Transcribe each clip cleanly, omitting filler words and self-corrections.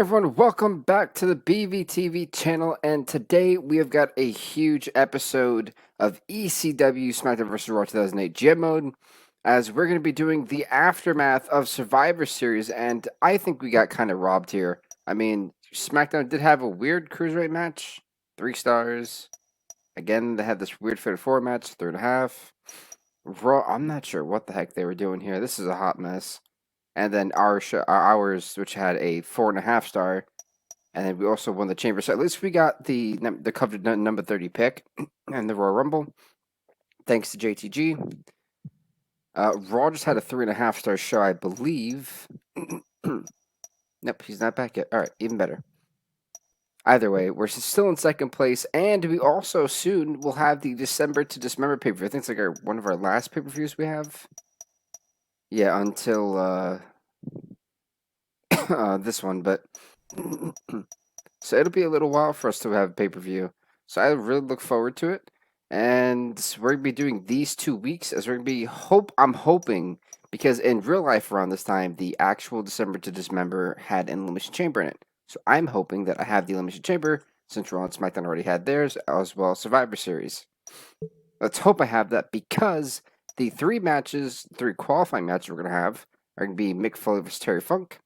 everyone, welcome back to the BVTV channel, and today we have got a huge episode of ECW SmackDown vs. Raw 2008 Gym Mode, as we're going to be doing the aftermath of Survivor Series, and I think we got kind of robbed here. I mean, SmackDown did have a weird Cruiserweight match, 3 stars. Again, they had this weird Fatal 4 match, 3.5. Raw, I'm not sure what the heck they were doing here. This is a hot mess. And then ours, which had a 4.5 star, and then we also won the Chamber. So at least we got the coveted number 30 pick and the Royal Rumble, thanks to JTG. Raw just had a 3.5 star show, I believe. Nope, he's not back yet. All right, even better. Either way, we're still in second place, and we also soon will have the December to Dismember pay-per-view. I think it's like one of our last pay-per-views we have. Yeah, until this one, but so it'll be a little while for us to have pay-per-view. So I really look forward to it, and we're gonna be doing these 2 weeks as we're gonna be I'm hoping, because in real life around this time the actual December to Dismember had an Elimination Chamber in it. So I'm hoping that I have the Elimination Chamber since Raw and SmackDown already had theirs, as well as Survivor Series. Let's hope I have that, because the 3 qualifying matches we're going to have are going to be Mick Foley versus Terry Funk,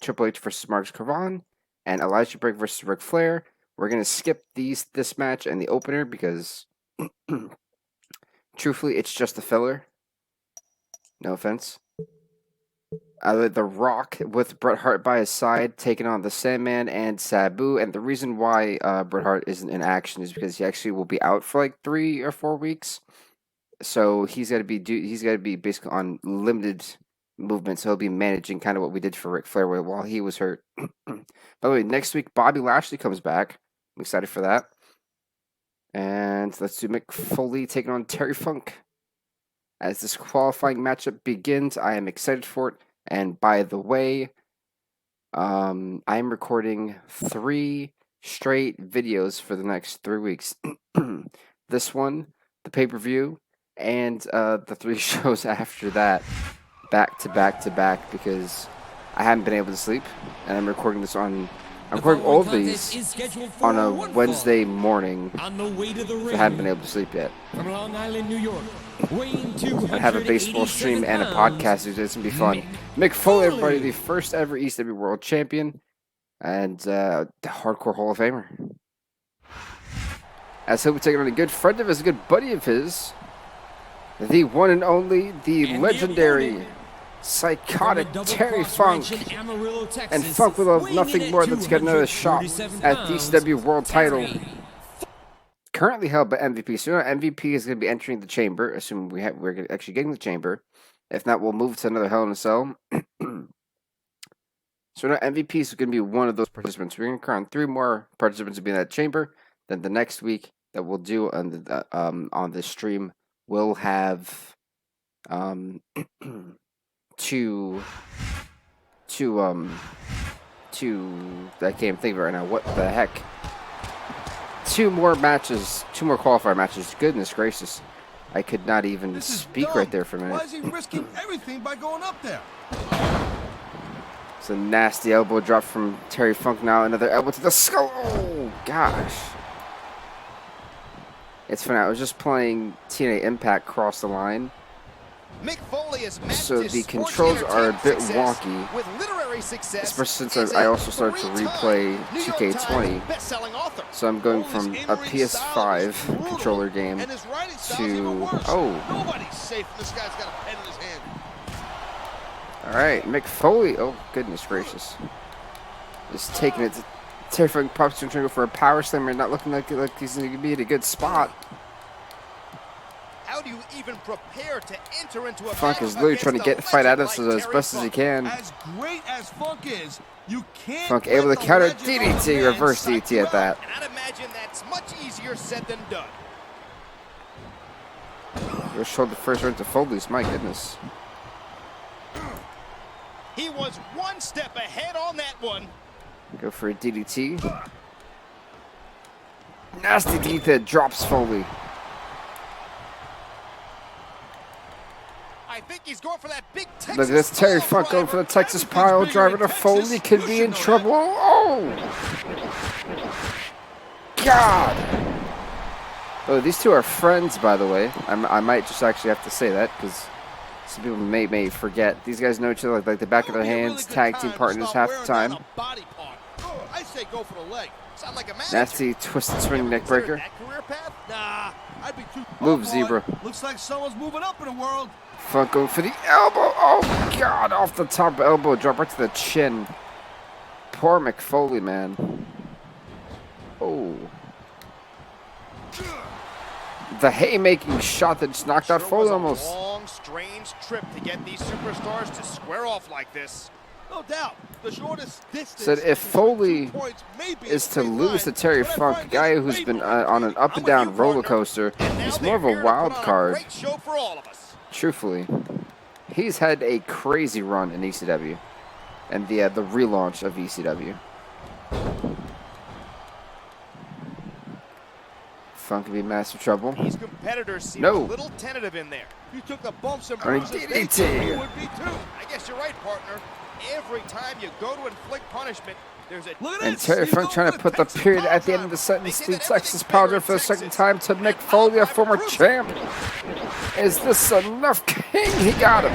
Triple H versus Marcus Cavon, and Elijah Break versus Ric Flair. We're going to skip this match and the opener because, truthfully, it's just a filler. No offense. The Rock with Bret Hart by his side, taking on the Sandman and Sabu. And the reason why Bret Hart isn't in action is because he actually will be out for like 3 or 4 weeks. So he's got to be basically on limited movement. So he'll be managing kind of what we did for Ric Flair while he was hurt. By the way, next week Bobby Lashley comes back. I'm excited for that. And let's do Mick Foley taking on Terry Funk. As this qualifying matchup begins, I am excited for it. And by the way, I am recording 3 straight videos for the next 3 weeks. This one, the pay-per-view, and the 3 shows after that, back to back, because I haven't been able to sleep, and I'm recording all of these on a Wednesday morning. So I haven't been able to sleep yet. From Long Island, New York, I have a baseball stream and a podcast. It's gonna be fun. Mick Foley, everybody, the first ever ECW World Champion and the Hardcore Hall of Famer. As he'll be taking on a good friend of his, a good buddy of his, the one and only, the legendary, psychotic Terry Funk. And Funk will have nothing more than to get another shot at the ECW World title. Currently held by MVP. So MVP is going to be entering the chamber, assuming we're actually getting the chamber. If not, we'll move to another Hell in a Cell. So now MVP is going to be one of those participants. We're going to crown 3 more participants to be in that chamber. Then the next week that we'll do on this stream, we'll have two I can't think of it right now. What the heck? 2 more matches, 2 more qualifier matches. Goodness gracious. I could not even speak right there for a minute. Why is he risking everything by going up there? It's a nasty elbow drop from Terry Funk now. Another elbow to the skull. Oh, gosh. It's funny. I was just playing TNA Impact Cross the Line. Mick Foley is So the controls are a bit wonky, especially since I also started to replay 2K20. So I'm going from a PS5 controller game to Nobody's safe. This guy's got a pen in his hand. All right, Mick Foley. Oh goodness gracious! Just taking it. Terrifying pops to go for a power slammer, not looking like he's going to be at a good spot. How do you even prepare to enter into a Funk is literally trying to get the fight out of us as best as he can. As great as Funk is, you can't. Funk able to counter DDT, reverse DDT at that. And I'd imagine that's much easier said than done. We'll show the first run to Foley's. My goodness. He was 1 step ahead on that one. Go for a DDT. Nasty DDT that drops Foley. I think he he's going for that big Texas. Look at this Terry Funk going for the Texas pile driver to Foley. Could be in trouble. Oh! God! Oh, these two are friends, by the way. I might just actually have to say that because some people may forget. These guys know each other like the back of their hands, tag team partners half the time. I say go for the leg. Sound like a match. Nasty twisted swing neck breaker. Nah, I'd be too. Move, Zebra. Looks like someone's moving up in the world. Funk going for the elbow. Oh, God. Off the top elbow. Drop right to the chin. Poor McFoley, man. Oh. The haymaking shot that just knocked out Foley almost. A long, strange trip to get these superstars to square off like this. No doubt, the shortest distance. Said if Foley is to lose to Terry Funk, a guy who's been on an up and down roller coaster, he's more of a wild card. Truthfully, he's had a crazy run in ECW, and the relaunch of ECW. Funk could be in massive trouble. These competitors seem a little tentative in there. You took the bumps and bruises. DDT. Would be too. I guess you're right, partner. Every time you go to inflict punishment, there's a. And Terry Funk trying to put the period at the end of the sentence. The Texas powder for the second time to Mick Foley, a former champ. Is this enough? King, he got him.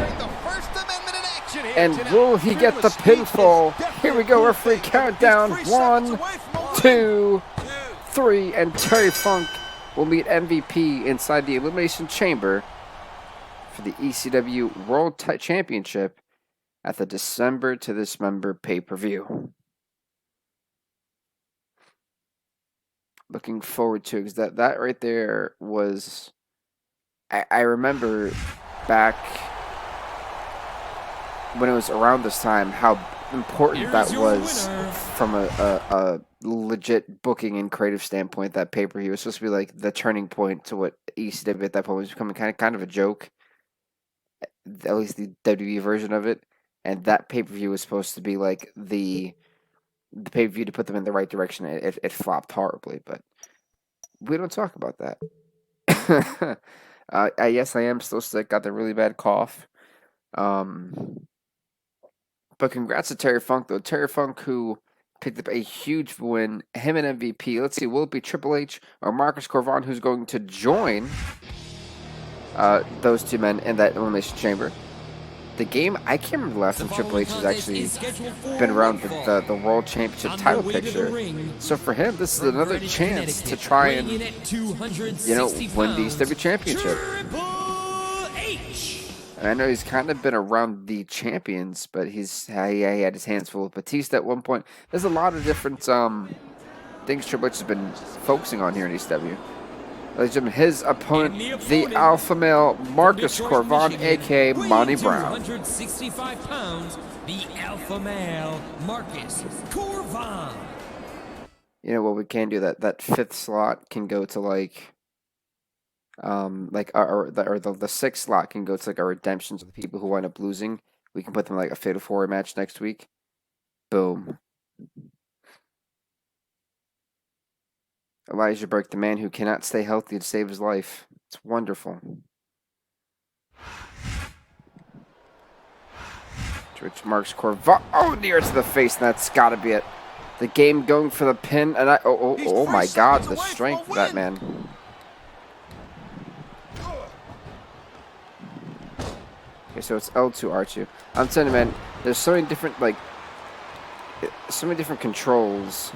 And will he get the pinfall? Here we go, referee countdown. 1, 2, 3, and Terry Funk will meet MVP inside the Elimination Chamber for the ECW World Championship at the December to Dismember pay-per-view. Looking forward to it, because that right there was... I remember back when it was around this time how important that was from a legit booking and creative standpoint. That pay-per-view was supposed to be like the turning point to what ECW at that point was becoming kind of a joke, at least the WWE version of it. And that pay-per-view was supposed to be like the pay-per-view to put them in the right direction. It flopped horribly, but we don't talk about that. Yes, I am still sick. Got the really bad cough. But congrats to Terry Funk, though. Terry Funk, who picked up a huge win. Him and MVP. Let's see, will it be Triple H or Marcus Corvan who's going to join those two men in that Elimination Chamber? The game, I can't remember the last time Triple H has actually been around the World Championship title picture. So for him, this is another chance to try and, win the ECW Championship. And I know he's kind of been around the champions, but he had his hands full with Batista at one point. There's a lot of different things Triple H has been focusing on here in ECW. His opponent, the alpha male Marcus Corvan, a.k.a. Monty Brown. 265 pounds, the alpha male Marcus Corvan. You know what, we can do that fifth slot can go to the sixth slot can go to like our redemptions of the people who wind up losing. We can put them like a fatal 4-way match next week. Boom. Elijah Burke, the man who cannot stay healthy to save his life. It's wonderful. Which marks Corvan. Oh, near to the face, and that's got to be it. The game going for the pin, and oh my God, the strength of that man. Okay, so it's L2, R2. I'm telling you, man, there's so many different controls.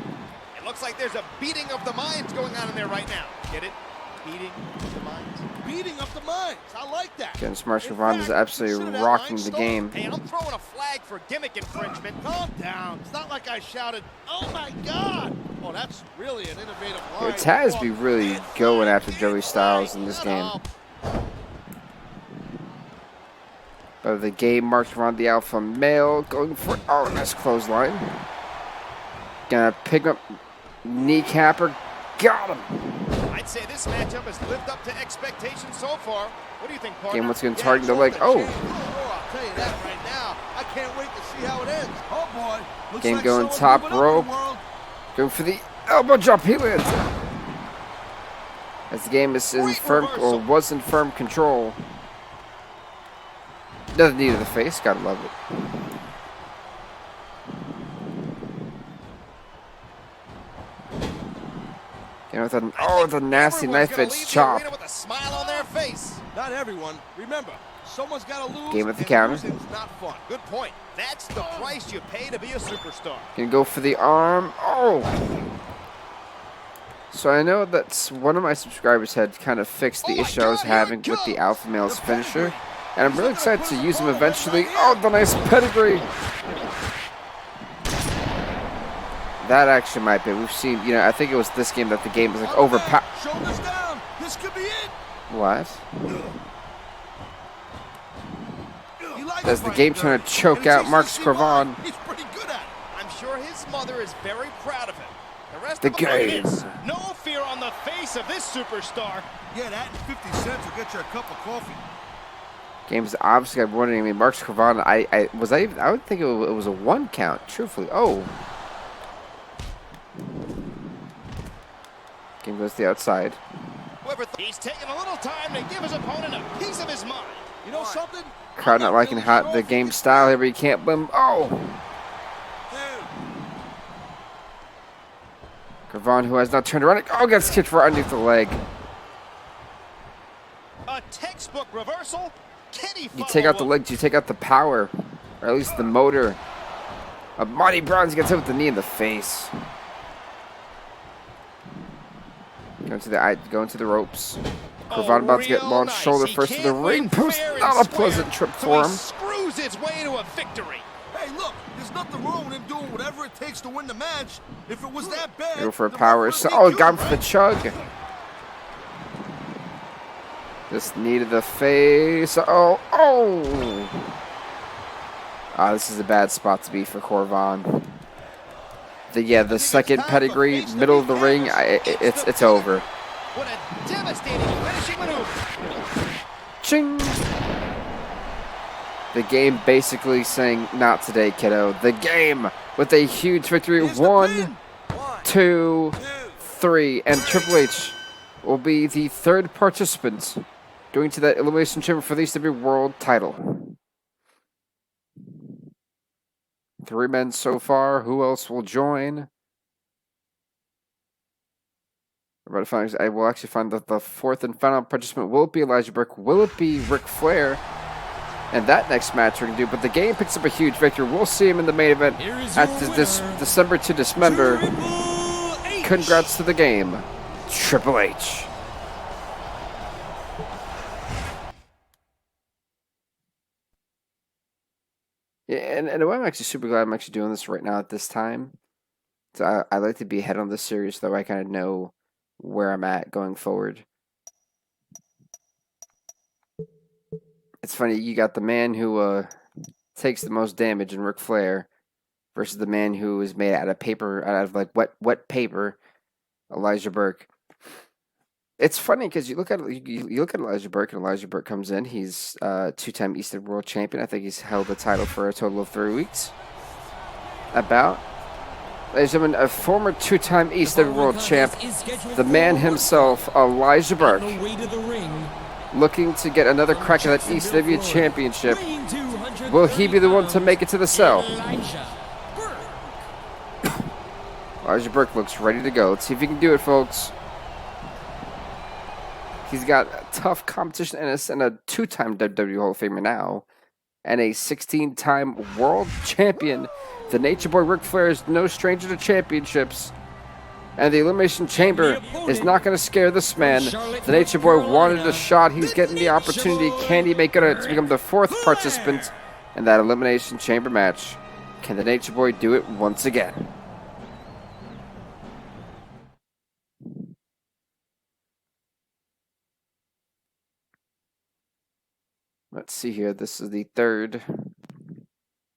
Looks like there's a beating of the minds going on in there right now. Get it? Beating of the minds. Beating of the minds. I like that. Again, Marcus Corvan is absolutely rocking the game. Hey, I'm throwing a flag for gimmick infringement. Calm down. It's not like I shouted, "Oh my God!" Oh, that's really an innovative line. Yeah, Taz be really going after Joey Styles in this game. But the game marks around the alpha male going for nice clothesline. Gonna pick up. Kneecapper, got him. I'd say this matchup has lived up to expectations so far. What do you think, partner? Game what's going to target the leg. Oh. I'll tell you that right now. I can't wait to see how it ends. Oh boy. Looks Game like going top rope. Going for the elbow drop. He lands. As the game is in firm or was in firm control. Doesn't need to the face. Gotta love it. You know, the nasty knife edge chop. With a smile on their face. Not everyone. Remember, someone's got to lose. Game at the counter. Losing's not fun. Good point. That's the price you pay to be a superstar. Can go for the arm. Oh. So I know that one of my subscribers had kind of fixed the issue I was having with the Alpha Male's finisher, and I'm really excited to use him eventually. Oh, the nice pedigree. That actually might be. We've seen, you know, I think it was this game that the game was like overpowered. Shoulders down. This could be it. What? As the game trying to choke out Marcus Corvan. He's pretty good at it. I'm sure his mother is very proud of him. The rest The of them game. No fear on the face of this superstar. Yeah, that and 50 cents will get you a cup of coffee. Game's obviously got warning. I mean, Marcus Corvan. I would think it was a 1 count. Truthfully. Oh. Game goes to the outside. He's taking a little time to give his opponent a piece of his mind. You know something? Crowd not liking the game style here, but you can't blame. Oh. Corvan, who has not turned around. Oh, gets kicked for underneath the leg. A textbook reversal. You take out the legs, you take out the power, or at least the motor. Marty Bronze gets hit with the knee in the face. Going to the ropes. Corvan about to get launched shoulder first to the ring post. Not a pleasant trip for him. Screws his way to a victory. Hey, look, there's nothing wrong with him doing whatever it takes to win the match. If it was that bad, Go for a power. Oh, got him for the chug. Just knee to the face. Oh. This is a bad spot to be for Corvan. The second pedigree, middle of the ring, it's over. What a devastating finishing maneuver. Ching! The game basically saying, not today, kiddo. The game with a huge victory. 1, 2, 3. And Triple H will be the 3rd participant going to that Elimination Chamber for the ECW World title. 3 men so far. Who else will join? We're about to find. I will actually find that the 4th and final participant. Will it be Elijah Burke? Will it be Ric Flair? And that next match we're going to do. But the game picks up a huge victory. We'll see him in the main event at this December to Dismember. Congrats to the game, Triple H. Yeah, and I'm actually super glad I'm actually doing this right now at this time. So I like to be ahead on this series, though I kind of know where I'm at going forward. It's funny, you got the man who takes the most damage in Ric Flair versus the man who is made out of like wet paper, Elijah Burke. It's funny because you look at Elijah Burke, and Elijah Burke comes in. He's 2-time Eastern World Champion. I think he's held the title for a total of 3 weeks. Ladies and gentlemen, a former 2-time Eastern World Champ, the man himself, Elijah Burke, looking to get another crack at that ECW Championship. Will he be the one to make it to the cell? Elijah Burke looks ready to go. Let's see if he can do it, folks. He's got tough competition and a 2-time WWE Hall of Famer now, and a 16-time World Champion. The Nature Boy Ric Flair is no stranger to championships, and the Elimination Chamber is not going to scare this man. The Nature Boy wanted a shot. He's getting the opportunity. Can he make it to become the 4th participant in that Elimination Chamber match? Can the Nature Boy do it once again? Let's see here. This is the 3rd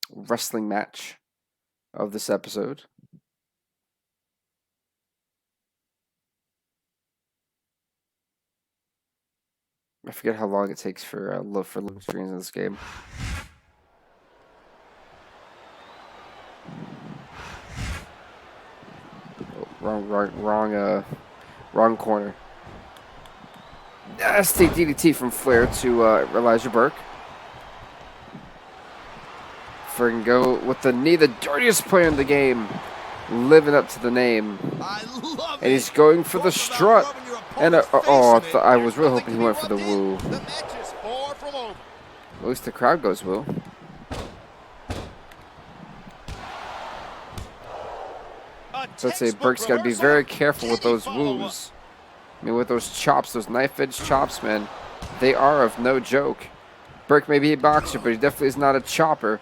wrestling match of this episode. I forget how long it takes for load screens in this game. Oh, wrong corner. Nasty DDT from Flair to Elijah Burke. Flair can go with the knee, the dirtiest player in the game, living up to the name. I love And he's going for the strut. And I was really hoping he went for the woo. The match is far from over. At least the crowd goes woo. So I'd say Burke's got to be very careful with those woos. I mean, with those chops, those knife-edge chops, man, they are of no joke. Burke may be a boxer, but he definitely is not a chopper.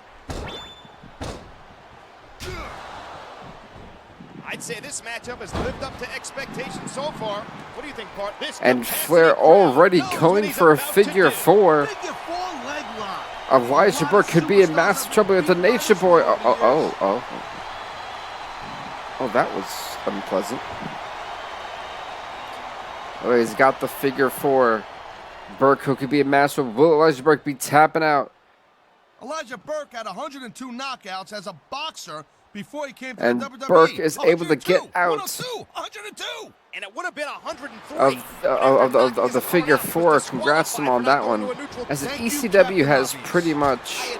I'd say this matchup has lived up to expectations so far. What do you think, Bart? And Flair already going for a figure four. Elijah Burke could be in massive trouble with the Nature Boy. Oh, that was unpleasant. Oh, he's got the figure four. Burke, who could be a master. Will Elijah Burke be tapping out? Elijah Burke had 102 knockouts as a boxer before he came to And the WWE. Burke is able to get out 102. And it would have been 103 of the figure four. Congrats to him on that one. As the ECW has pretty much,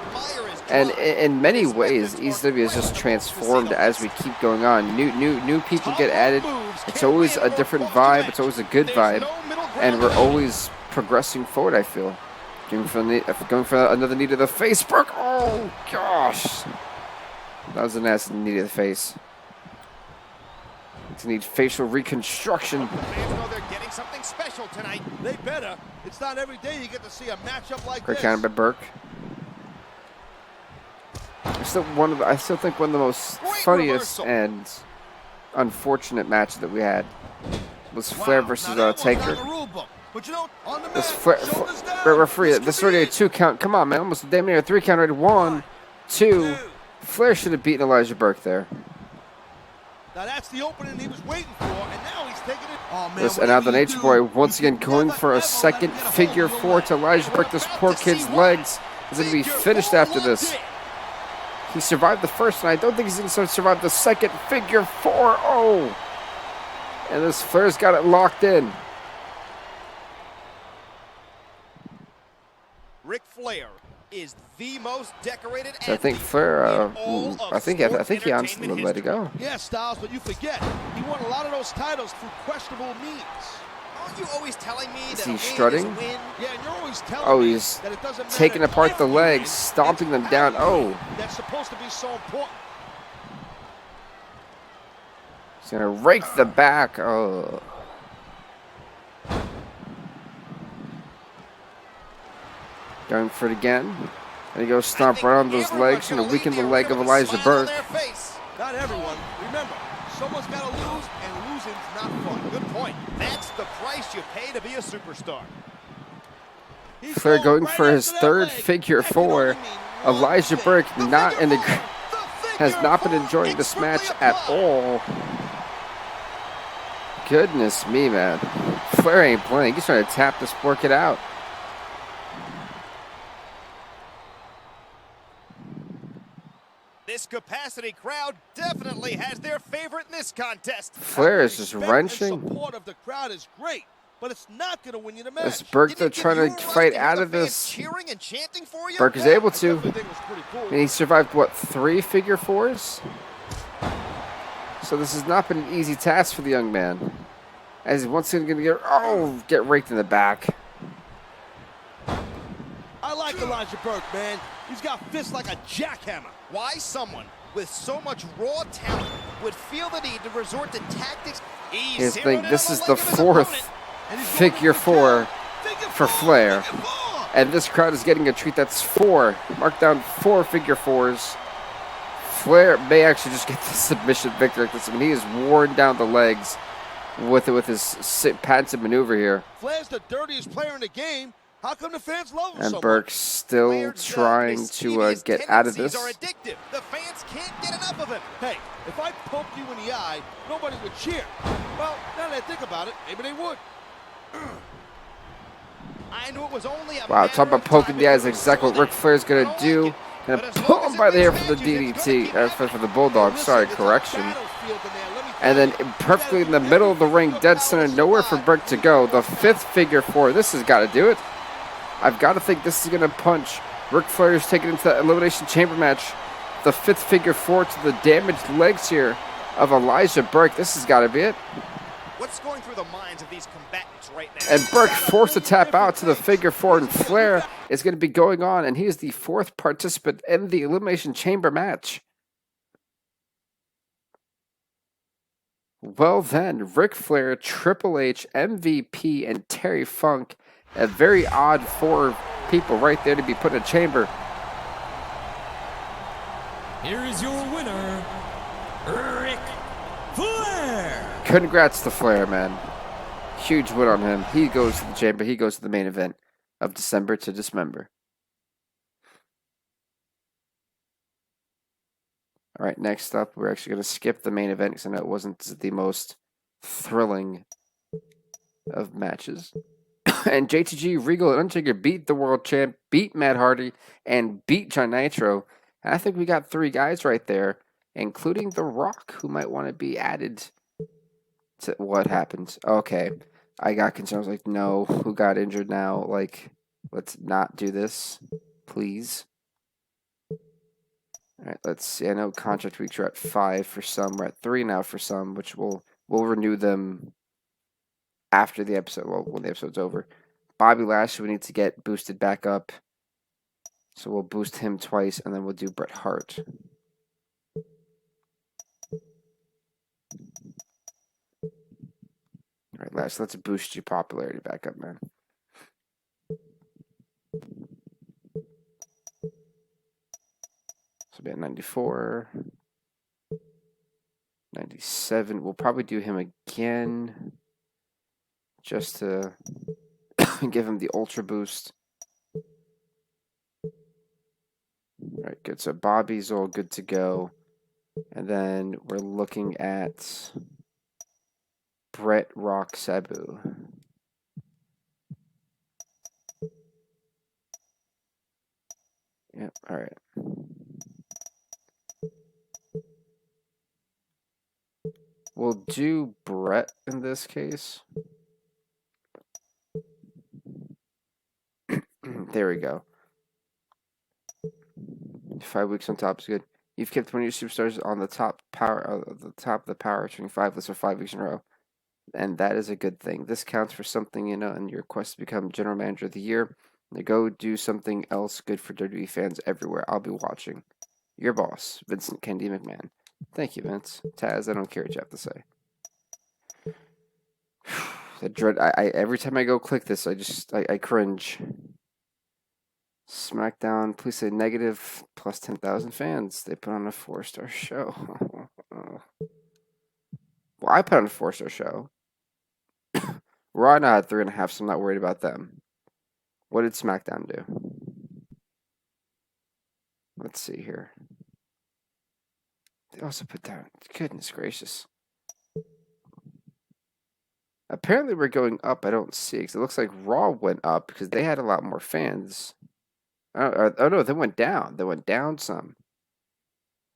and in many ways, ECW has just transformed as we keep going on. New people get added. It's always a different vibe. It's always a good vibe, and we're always progressing forward. I feel. Going for another knee to the face. Burke. Oh gosh, that was a nasty knee to the face. To need facial reconstruction. Fans know they're getting something special tonight. They better. It's not every day you get to see a matchup like Great this. counter by Burke. I still think one of the most funniest and unfortunate matches that we had was Flair versus Taker. This Flair, referee, this is already a 2 count. Come on, man, almost damn near a 3 count already. 1, 2. Flair should have beaten Elijah Burke there. Now that's the opening he was waiting for, and now he's taking it. Oh, man, And now the Nature Boy once again going for a second figure four to Elijah Burke. This poor kid's legs is going to be finished after this. He survived the first, and I don't think he's going to survive the second figure four. Oh! And this Flair's got it locked in. Ric Flair is the most decorated. So I think Flair, I think he honestly would let it go. Yeah, Styles, but you forget, he won a lot of those titles through questionable means. Aren't you always telling me Is that he a win strutting? is a win? Yeah, and you're always telling Oh, me he's that it doesn't matter taking apart the if you legs, win, stomping it's them down. how you win Oh. that's supposed to be so important. He's going to rake the back. Oh. Going for it again. And he goes stomp right on those legs and to weaken the leg of Elijah Burke. Not everyone. Remember, someone's got to lose, and losing's not fun. Good point. That's the price you pay to be a superstar. He's Flair going right for his after that third leg. figure That can only four. mean one Elijah thing. Burke The not figure in the four. has The not been figure enjoying four this match expertly at applied. all. Goodness me, man. Flair ain't playing. He's trying to tap this poor kid out. This capacity crowd definitely has their favorite in this contest. Flair is just Respect and wrenching. support of the crowd is great, but it's not going to win you the match. This Burke, Didn't they're it give trying you a to rush fight hear out the of fans this. cheering and chanting for you? Burke is able to. I think it was pretty cool. And he survived, what, 3 figure fours? So this has not been an easy task for the young man. As he's once again going to get raked in the back. I like Elijah Burke, man. He's got fists like a jackhammer. Why someone with so much raw talent would feel the need to resort to tactics? Here's the thing, this is the 4th figure four for Flair. And this crowd is getting a treat. That's 4. Mark down 4 figure fours. Flair may actually just get the submission victory. I mean, he has worn down the legs with his patented maneuver here. Flair's the dirtiest player in the game. How come the fans love him And so Burke's much? still Flair's trying to mischievous get out of tendencies this. are addictive. The fans can't get enough of him. Hey, if I poked you in the eye, nobody would cheer. Well, now that I think about it, maybe they would. I knew it was only a Wow, matter talk about of poking time the eyes. before Exactly what Ric Flair's going to do. Going to pull him by the hair for the DDT, for the Bulldog. Sorry, correction. And then perfectly in the middle of the ring, dead center, nowhere for Burke to go. The 5th figure four. This has got to do it. I've got to think this is going to punch. Ric Flair's taken into the Elimination Chamber match. the 5th figure 4 to the damaged legs here of Elijah Burke. This has got to be it. What's going through the minds of these combatants right now? And Burke forced to tap out to the figure 4, and Flair is going to be going on, and he is the 4th participant in the Elimination Chamber match. Well then, Ric Flair, Triple H, MVP, and Terry Funk, a very odd 4 people right there to be put in a chamber. Here is your winner, Ric Flair. Congrats to Flair, man. Huge win on him. He goes to the chamber. He goes to the main event of December to Dismember. All right, next up, we're actually going to skip the main event because I know it wasn't the most thrilling of matches. And JTG, Regal, and Undertaker beat the world champ, beat Matt Hardy, and beat John Nitro. And I think we got 3 guys right there, including The Rock, who might want to be added to what happened. Okay, I got concerned. I was like, no, who got injured now? Like, let's not do this, please. All right, let's see. I know contract weeks are at 5 for some. We're at 3 now for some, which we'll renew them after the episode. Well, when the episode's over. Bobby Lashley, we need to get boosted back up. So we'll boost him twice, and then we'll do Bret Hart. All right, let's boost your popularity back up, man. So be at 94. 97. We'll probably do him again just to give him the Ultra Boost. All right, good. So Bobby's all good to go. And then we're looking at Bret, Rock, Sabu. Yep, all right. We'll do Bret in this case. There we go. 5 weeks on top is good. You've kept one of your superstars on the top of the Power 25 list for 5 weeks in a row. And that is a good thing. This counts for something, in your quest to become General Manager of the Year. Now go do something else good for WWE fans everywhere. I'll be watching. Your boss, Vincent Kennedy McMahon. Thank you, Vince. Taz, I don't care what you have to say. The dread. Every time I go click this, I cringe. SmackDown, please say negative plus 10,000 fans. They put on a 4-star show. Well, I put on a 4-star show. Raw now had 3.5, so I'm not worried about them. What did SmackDown do? Let's see here. They also put down, goodness gracious. Apparently we're going up. I don't see it, because it looks like Raw went up because they had a lot more fans. Oh no, they went down. They went down some.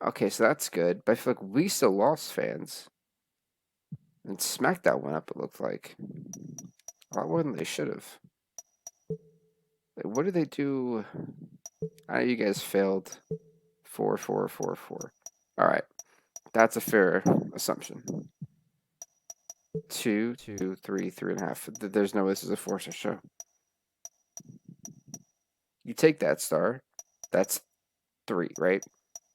Okay, so that's good. But I feel like we still lost fans. And SmackDown went up, it looked like. A lot more than they should have. Like, what did they do? I know you guys failed. 4, 4, 4, 4. Alright. That's a fair assumption. 2, 2, 3, 3.5. There's no way this is a 4-star show. You take that star. That's 3, right?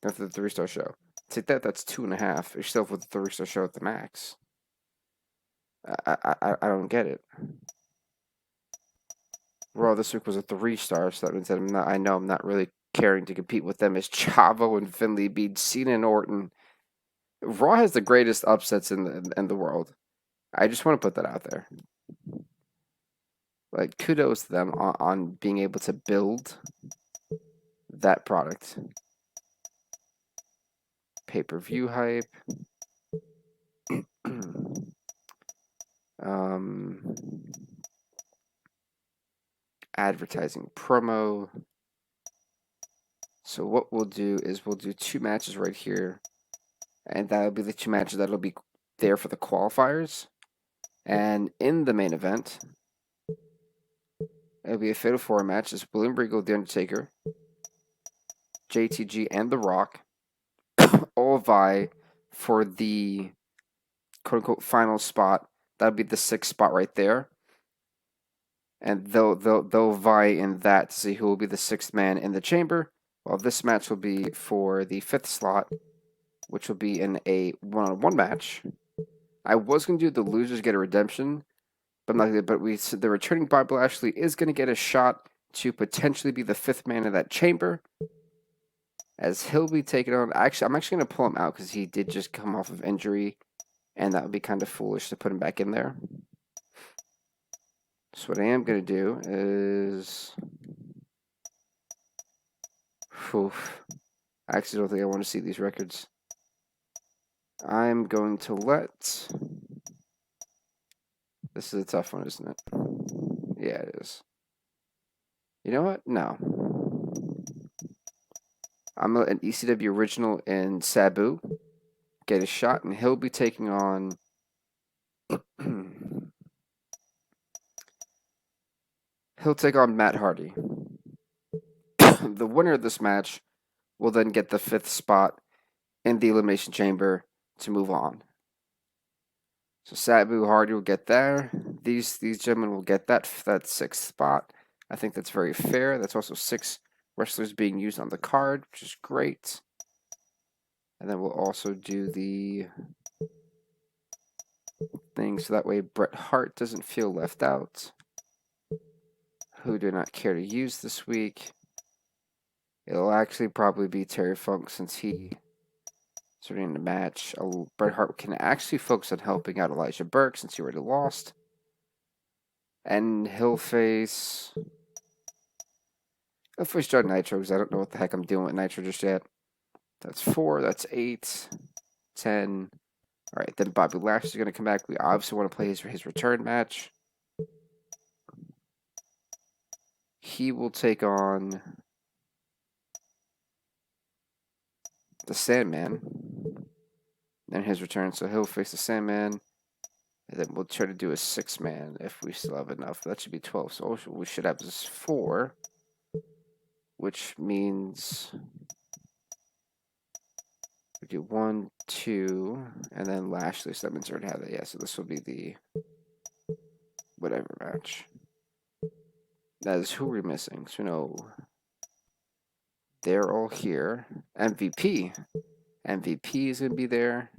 That's the 3-star show. Take that, that's 2.5. You're still with the 3-star show at the max. I don't get it. Raw this week was a 3-star, so that means that I know I'm not really caring to compete with them as Chavo and Finley beat Cena and Orton. Raw has the greatest upsets in the world. I just want to put that out there. Like, kudos to them on being able to build that product. Pay-per-view hype. Advertising promo. So what we'll do is we'll do 2 matches right here. And that'll be the 2 matches that'll be there for the qualifiers. And in the main event, it'll be a Fatal 4 match. It's William Regal, The Undertaker, JTG, and The Rock all vie for the quote-unquote final spot. That'll be the 6th spot right there. And they'll vie in that to see who will be the 6th man in the chamber. Well, this match will be for the 5th slot, which will be in a one-on-one match. I was going to do the losers get a redemption, but I'm not gonna, but the returning Bobby Lashley is going to get a shot to potentially be the 5th man in that chamber, as he'll be taking on. Actually, I'm actually going to pull him out because he did just come off of injury, and that would be kind of foolish to put him back in there. So what I am going to do is, I actually don't think I want to see these records. I'm going to let. This is a tough one, isn't it? Yeah, it is. You know what? No. I'm an ECW original in Sabu. Get a shot, and he'll be taking on. He'll take on Matt Hardy. The winner of this match will then get the 5th spot in the Elimination Chamber to move on. So Sabu, Hardy will get there. These gentlemen will get that 6th spot. I think that's very fair. That's also 6 wrestlers being used on the card, which is great. And then we'll also do the thing so that way Bret Hart doesn't feel left out. Who do not care to use this week? It'll actually probably be Terry Funk since he starting in the match. Bret Hart can actually focus on helping out Elijah Burke since he already lost. And he'll face John Nitro because I don't know what the heck I'm doing with Nitro just yet. That's 4, that's 8, 10. Alright, then Bobby Lashley's going to come back. We obviously want to play his return match. He will take on the Sandman in his return. So he'll face the Sandman. And then we'll try to do a 6-man if we still have enough. That should be 12. So we should have this 4. Which means we do 1, 2, and then Lashley. So that means we already have that. Yeah, so this will be the whatever match. That is who we're missing. So no, they're all here. MVP is gonna be there.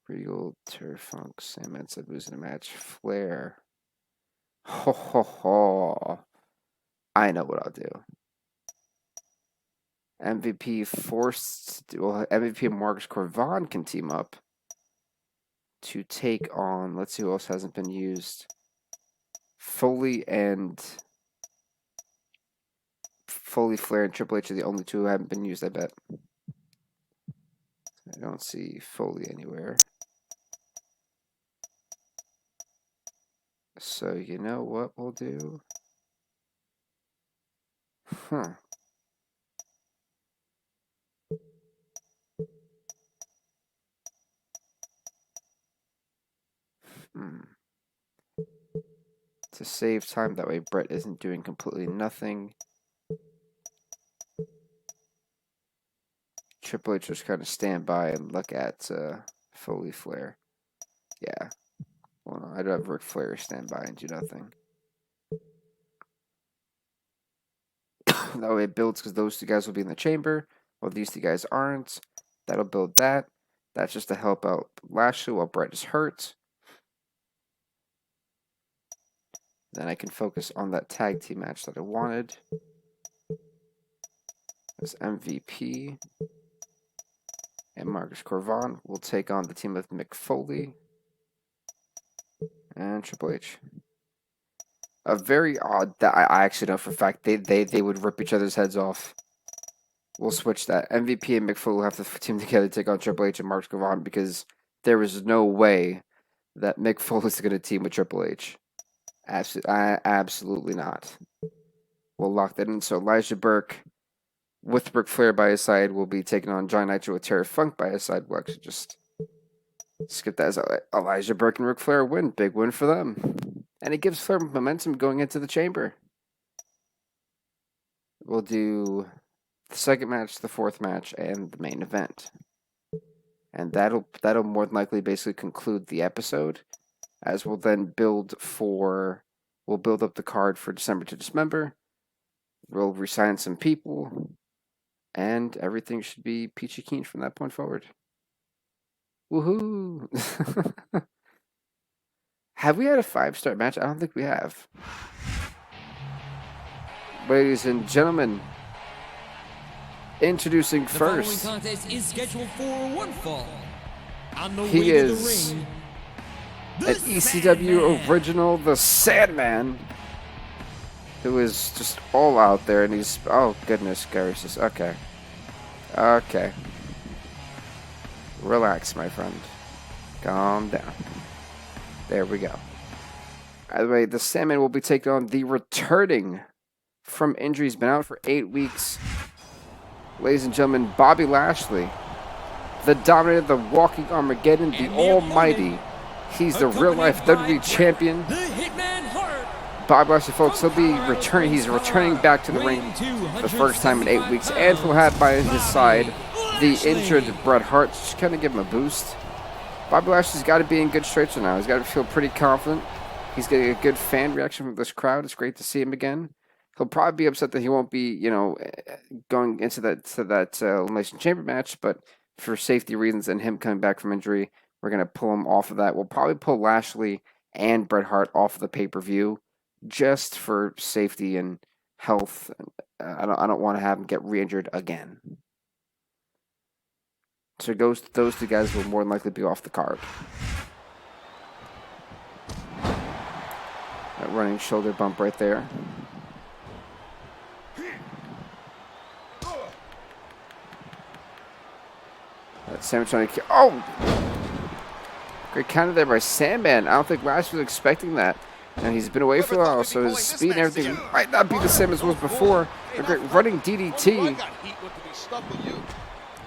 Regal, Terry Funk, Sandman said was in a match. Flair. Ho ho ho. I know what I'll do. MVP MVP and Marcus Corvan can team up to take on, let's see who else hasn't been used. Foley, Flair, and Triple H are the only 2 who haven't been used, I bet. I don't see Foley anywhere. So, you know what we'll do? To save time, that way Bret isn't doing completely nothing. Triple H just kind of stand by and look at Foley, Flair. Yeah. Well, no, I'd have Ric Flair stand by and do nothing. That way it builds because those 2 guys will be in the chamber. Well, these 2 guys aren't. That'll build that. That's just to help out Lashley while Bret is hurt. Then I can focus on that tag team match that I wanted. As MVP and Marcus Corvan will take on the team of Mick Foley and Triple H. A very odd that I actually know for a fact they would rip each other's heads off. We'll switch that. MVP and Mick Foley will have to team together to take on Triple H and Marcus Corvan because there is no way that Mick Foley is going to team with Triple H. Absolutely not. We'll lock that in. So Elijah Burke with Ric Flair by his side will be taking on John Nitro with Terry Funk by his side. We'll actually just skip that as Elijah Burke and Ric Flair win. Big win for them. And it gives Flair momentum going into the chamber. We'll do the 2nd match, the 4th match, and the main event. And that'll more than likely basically conclude the episode, as we'll then build up the card for December to Dismember. We'll resign some people, and everything should be peachy keen from that point forward. Woohoo! Have we had a 5-star match? I don't think we have. Ladies and gentlemen, introducing The first. following contest is scheduled for one fall. On the He way to is the ring, an ECW original, the Sandman, who is just all out there, and he's, oh goodness gracious, okay. Relax, my friend. Calm down. There we go. By the way, the Sandman will be taking on the returning from injury. He's been out for 8 weeks. Ladies and gentlemen, Bobby Lashley, the Dominator, the Walking Armageddon, the Almighty. He's the real-life WWE champion. the Hitman Hart. Bobby Lashley, folks, he'll be returning. He's returning back to the ring for the first time in 8 weeks, and he'll have by his side the injured Bret Hart, just kind of give him a boost. Bobby Lashley's got to be in good straits right now. He's got to feel pretty confident. He's getting a good fan reaction from this crowd. It's great to see him again. He'll probably be upset that he won't be, going into that Elimination Chamber match, but for safety reasons and him coming back from injury, we're going to pull him off of that. We'll probably pull Lashley and Bret Hart off of the pay-per-view just for safety and health. I don't want to have him get re-injured again. So those two guys will more than likely be off the card. That running shoulder bump right there. Sandman trying to... Oh! Great counter there by Sandman. I don't think Lashley was expecting that. And he's been away for a while, so his speed and everything might not be the same as it was before. A great running DDT.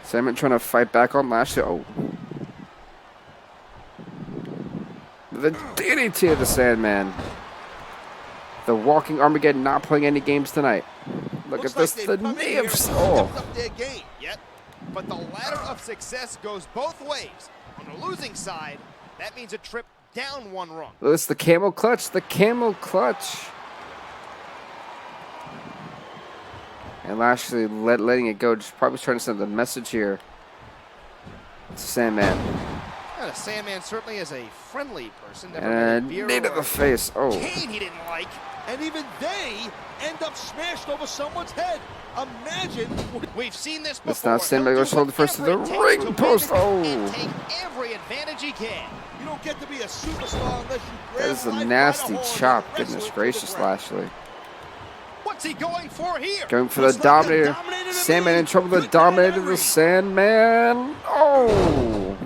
Sandman trying to fight back on Lashley. Oh. The DDT of the Sandman. The Walking Armageddon not playing any games tonight. Look at this. The knee of... Oh. But the ladder of success goes both ways. On the losing side, that means a trip down one rung. It's the camel clutch. The camel clutch. And Lashley letting it go. Just probably trying to send a message here. It's Sandman. Yeah, the Sandman certainly is a friendly person. And knee to the face. Oh. Kane he didn't like. And even they end up smashed over someone's head. Imagine. We've seen this before. Let's not stand by. Let's hold the first to the ring post. Oh. And take every advantage he can. You don't get to be a superstar unless you grab That is a life by nasty the horn chop. and wrestle Goodness it to gracious, the ground. Lashley. What's he going for here? Going for the Dominator. Sandman in trouble. The Dominator, the Sandman. Oh.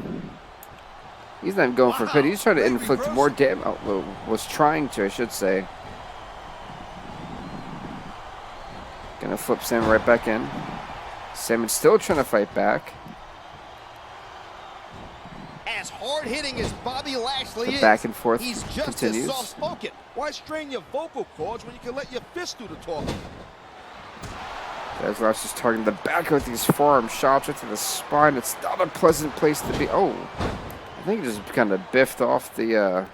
He's not even going for a pin. He's trying to inflict more damage. Oh, well, was trying to, I should say. Gonna flip Sandman right back in. Sandman still trying to fight back. As hard-hitting as Bobby Lashley The is, back and forth he's just continues. as soft-spoken. Why strain your vocal cords when you can let your fist do the talking? As Lashley's targeting the back with these forearm shots right to the spine. It's not a pleasant place to be. Oh, I think he just kind of biffed off the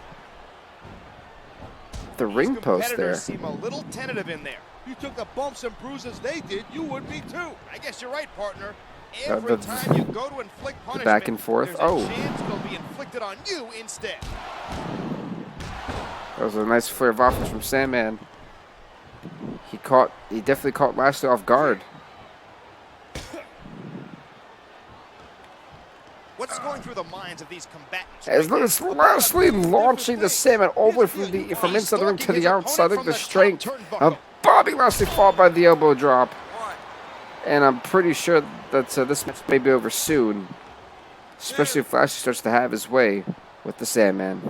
ring post there. Competitors seem a little tentative in there. You took the bumps and bruises they did, you would be too. I guess you're right, partner. Every time you go to inflict punishment, back and forth. there's Oh. a chance it'll be inflicted on you instead. That was a nice flare of offense from Sandman. He definitely caught Lashley off guard. What's going through the minds of these combatants? As look at Lashley launching the Sandman all the way from inside the ring to the outside. Look at the strength of Bobby Lashley, fought by the elbow drop. And I'm pretty sure that this match may be over soon. Especially if Lashley starts to have his way with the Sandman.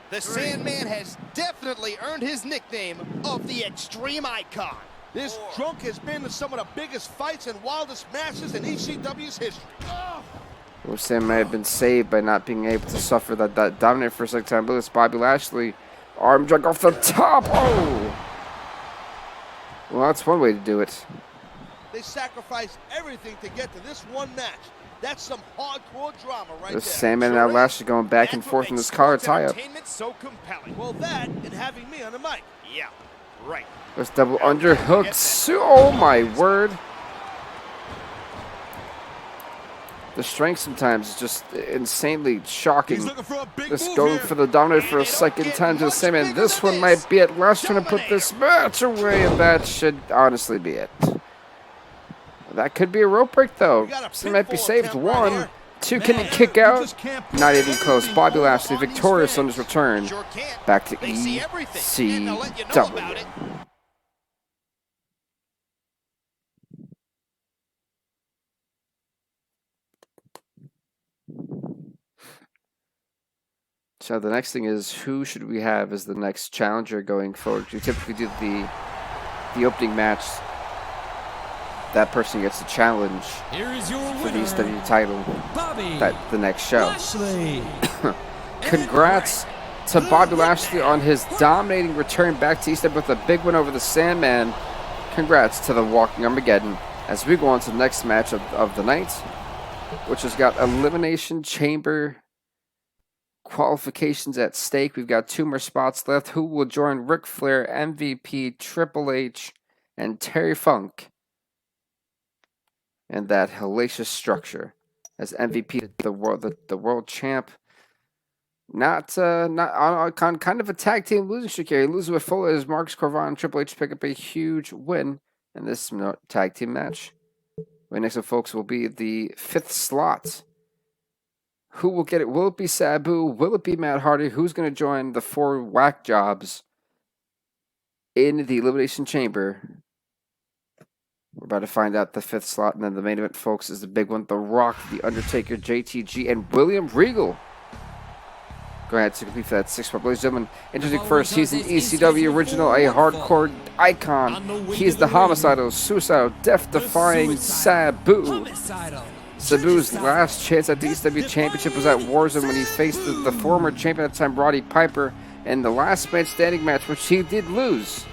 The Sandman has definitely earned his nickname of the Extreme Icon. This drunk has been in some of the biggest fights and wildest matches in ECW's history. Well, Sandman may have been saved by not being able to suffer that Dominator for a second time. But it's Bobby Lashley. Arm drag off the top. Oh! Well, that's one way to do it. They sacrificed everything to get to this one match. That's some hardcore drama right The there. Sandman and Lashley going back and forth in this collar tie-up. So compelling. Well, that and having me on the mic. Yeah, right. There's double underhooks. Oh my word. The strength sometimes is just insanely shocking. Just going for the dominator for a second time to the Sandman. This one might be it. Last trying to put this match away, and that should honestly be it. That could be a rope break, though. So might be saved. 1, 2, can he kick out? Not even close. Bobby Lashley victorious on his return back to ECW. So the next thing is, who should we have as the next challenger going forward? We typically do the opening match. That person gets the challenge for the ECW title the next show. Congrats to Bobby Lashley on his dominating return back to ECW with a big win over the Sandman. Congrats to the Walking Armageddon as we go on to the next match of the night, which has got Elimination Chamber qualifications at stake. We've got 2 more spots left. Who will join Ric Flair, MVP, Triple H, and Terry Funk and that hellacious structure as MVP, the world champ? Not on kind of a tag team losing streak here. He loses with Fuller as Marcus Corvan and Triple H pick up a huge win in this tag team match. Right next up, folks, will be the 5th slot. Who will get it? Will it be Sabu? Will it be Matt Hardy? Who's going to join the 4 whack jobs in the Elimination Chamber? We're about to find out the 5th slot, and then the main event, folks, is the big one. The Rock, The Undertaker, JTG, and William Regal. Go ahead to compete for that 6th spot. Ladies and gentlemen, introducing first, he's an ECW original, a hardcore icon. He's the homicidal, suicidal, death-defying Sabu. Sabu's last chance at the ECW Championship was at Warzone when he faced the former champion at the time, Roddy Piper, in the last man standing match, which he did lose.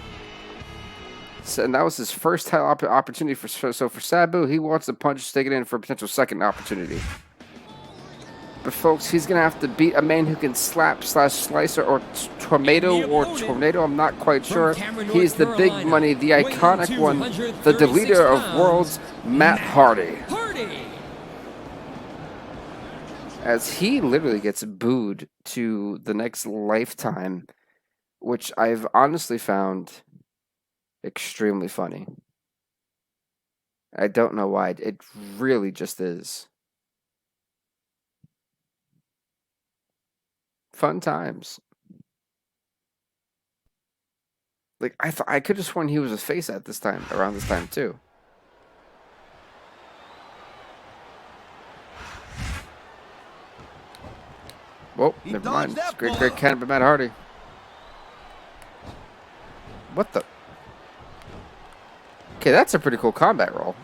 So, and that was his first title opportunity. So for Sabu, he wants to punch, stick it in for a potential second opportunity. But folks, he's going to have to beat a man who can slap, slicer, or tornado. I'm not quite sure. He's the big money, the iconic one, the deleter of worlds, Matt Hardy. As he literally gets booed to the next lifetime, which I've honestly found extremely funny. I don't know why. It really just is. Fun times. Like, I could have sworn he was a face at this time, around this time too. Whoa, never mind. It's great can by Matt Hardy. What the? Okay, that's a pretty cool combat roll.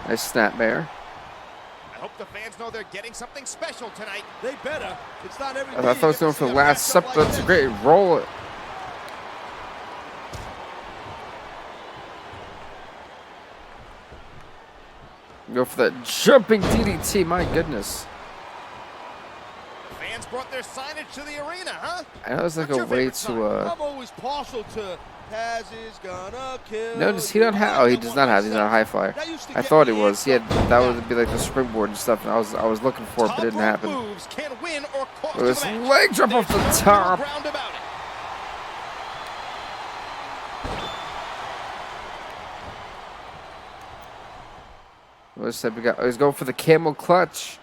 Nice snapmare. I hope the fans know they're getting something special tonight. They better. It's not every I thought I was going for the Last Supper. That's a great roll. Go for that jumping DDT, my goodness. Fans brought their signage to the arena, huh? I know it's like a way to I'm always partial to Taz is gonna kill. Notice he don't have. Oh, he does not have. He's not a high flyer. I thought he was. He had. That would be like the springboard and stuff. And I was looking for it, but it didn't happen. With his leg drop off the top. What's that we got? Oh, he's going for the camel clutch.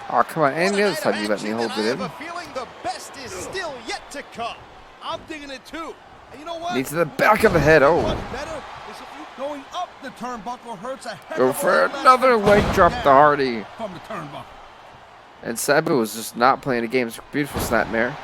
Oh, come on. And the other time you let me hold it in. I have a feeling the best is still yet to come. I'm digging it too. And you know what? Needs to the back of the head. Oh. What's better is if you going up the turnbuckle hurts a heck Go of a for lot another less leg drop to Hardy. from the turnbuckle. And Sabu was just not playing the game. It's a beautiful snapmare.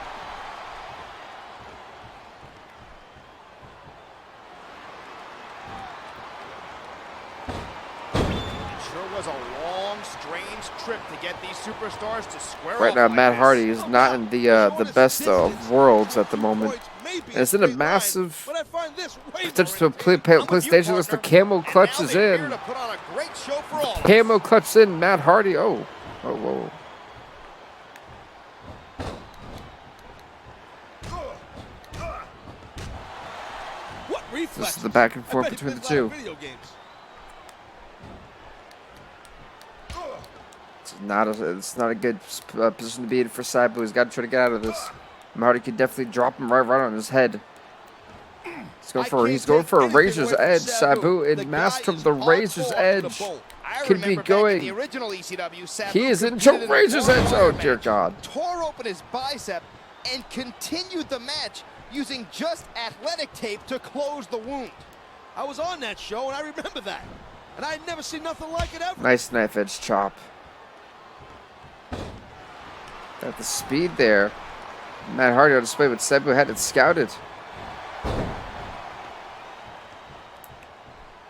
Trip to get these superstars to square right now, like Matt this. Hardy is not in the best of worlds at the moment. And it's in a massive find this way Potential more entertaining. PlayStation list. The camel clutch is in. Camel clutch in. Matt Hardy. Oh. Oh, whoa. What reflex? This is the back and forth between the two. It's not a good position to be in for Sabu. He's got to try to get out of this. Hardy could definitely drop him right on his head. He's going for a Razor's Edge. Sabu in master of the Razor's Edge. Could be going. He is in Razor's Edge. Oh dear God. Tore open his bicep and continued the match using just athletic tape to close the wound. I was on that show and I remember that. And I'd never seen nothing like it ever. Nice knife edge chop. Got the speed there. Matt Hardy on display, but Sabu had it scouted.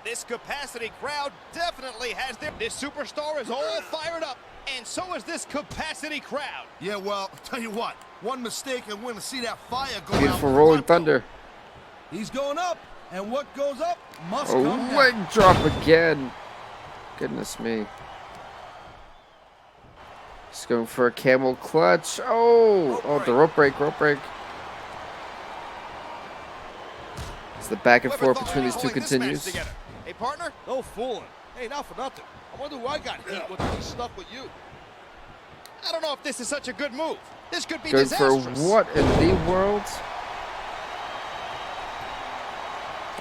This capacity crowd definitely has their... This superstar is all fired up, and so is this capacity crowd. Yeah, well, I'll tell you what. One mistake and we're going to see that fire go out. Beautiful rolling thunder. He's going up, and what goes up must come down. Leg drop again. Goodness me. He's going for a camel clutch. Oh, the rope break, It's the back and forth between these two continues. Hey, partner? No fooling. Hey, not for nothing. I wonder who I got heat with to be stuck with you. I don't know if this is such a good move. This could be good disastrous. For what in the world?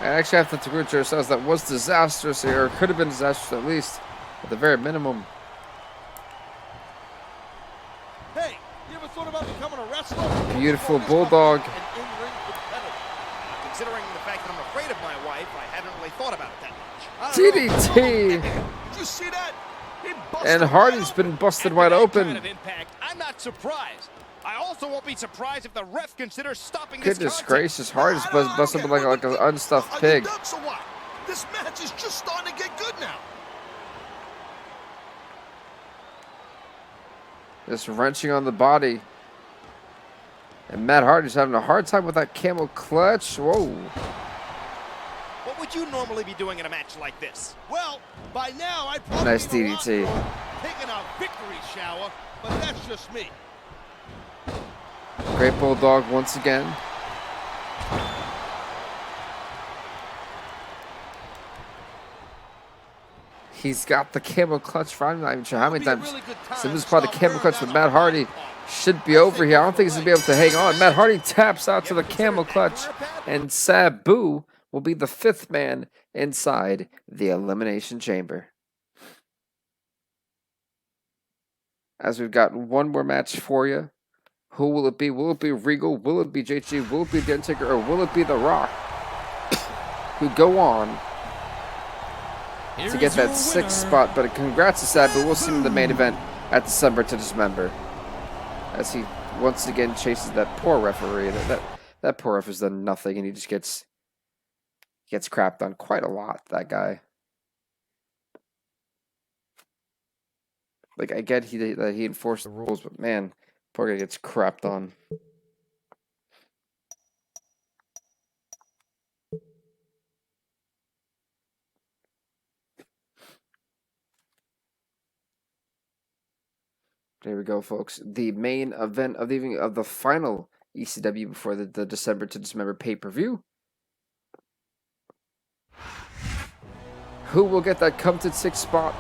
I actually have to agree with ourselves. That was disastrous here. Or could have been disastrous at least. At the very minimum. Hey, you ever thought about becoming a wrestler? Beautiful bulldog. Considering the fact that I'm afraid of my wife, I haven't really thought about it that much. DDT! Did you see that? And Hardy's been busted wide open. Kind of impact, I'm not surprised. I also won't be surprised if the ref considers stopping this Goodness contest. gracious, Hardy's busted like an unstuffed pig. This match is just starting to get good now. Just wrenching on the body. And Matt Hardy's having a hard time with that camel clutch. Whoa. What would you normally be doing in a match like this? Well, by now I'd probably nice DDT. Taking a victory shower, but that's just me. Great bulldog once again. He's got the camel clutch for I'm not even sure how many times. So this is probably the camel clutch with Matt Hardy. Should be over here. I don't think he's going to be able to hang on. Matt Hardy taps out to the camel clutch. And Sabu will be the 5th man inside the Elimination Chamber. As we've got one more match for you. Who will it be? Will it be Regal? Will it be JG? Will it be The Undertaker? Or will it be The Rock? Who go on to get that 6th spot. But congrats to Sabu. We'll see him in the main event at December to Dismember. As he once again chases that poor referee. That poor ref has done nothing, and he just gets crapped on quite a lot, that guy. Like, I get that he enforced the rules, but man, poor guy gets crapped on. There we go, folks. The main event of the evening of the final ECW before the December to Dismember pay-per-view. Who will get that coveted 6th spot?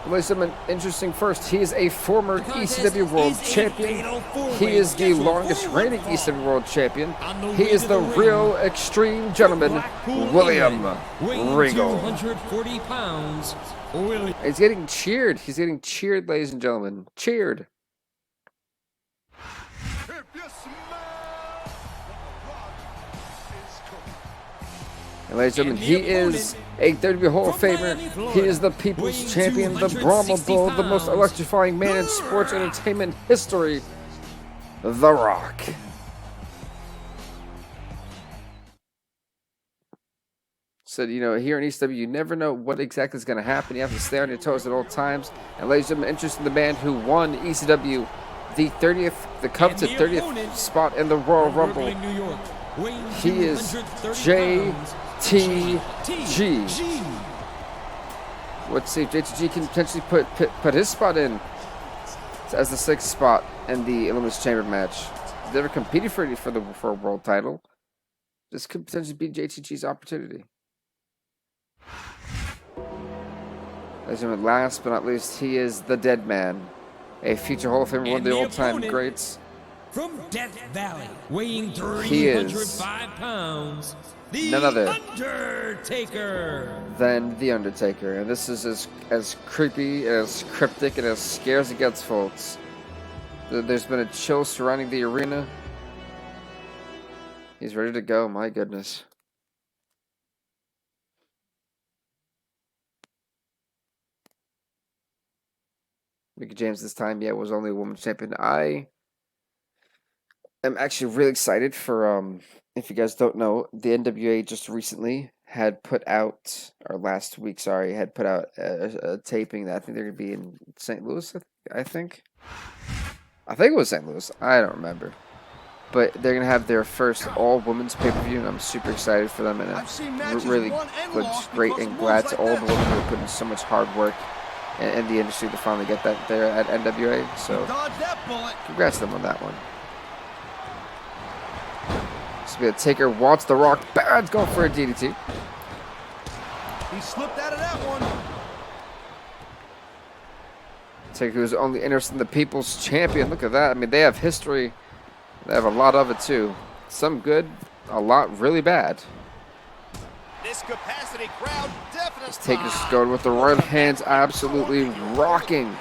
Ladies and gentlemen, interesting first. He is a former ECW World Champion. He is the longest reigning ECW World Champion. He is the real extreme gentleman, William Regal. 240 pounds. He's getting cheered. He's getting cheered, ladies and gentlemen. Cheered. And ladies and gentlemen, he is a WWE Hall of Famer. He is the People's Champion, the Brahma Bull, the most electrifying man in sports entertainment history, The Rock. So, you know, here in ECW, you never know what exactly is going to happen. You have to stay on your toes at all times. And ladies and gentlemen, interested in the man who won ECW the coveted 30th spot in the Royal Rumble. weighing He is 230 pounds, JTG. Let's see if JTG can potentially put his spot in as the 6th spot in the Elimination Chamber match. He's never competed for a world title. This could potentially be JTG's opportunity. And last but not least, he is the Dead Man, a future Hall of Famer, one of the all-time greats. From Death Valley, weighing He is 305 pounds, the none other Undertaker. Than the Undertaker, and this is as creepy, as cryptic, and as scary as it gets, folks. There's been a chill surrounding the arena. He's ready to go. My goodness. Mickey James this time, yeah, was only a women's champion. I am actually really excited for, if you guys don't know, the NWA just recently had put out, or last week, sorry, had put out a taping that I think they're going to be in St. Louis, I think. I think it was St. Louis. I don't remember. But they're going to have their first all-women's pay-per-view, and I'm super excited for them. And I'm really great and glad to all the women who are putting so much hard work in the industry to finally get that there at NWA. So, congrats to them on that one. So, Taker wants the Rock. Barrett's going for a DDT. He slipped out of that one. Taker, who's only interested in the People's Champion. Look at that. I mean, they have history. They have a lot of it, too. Some good, a lot really bad. This capacity crowd definitely. Taker's going with the right hands, absolutely rocking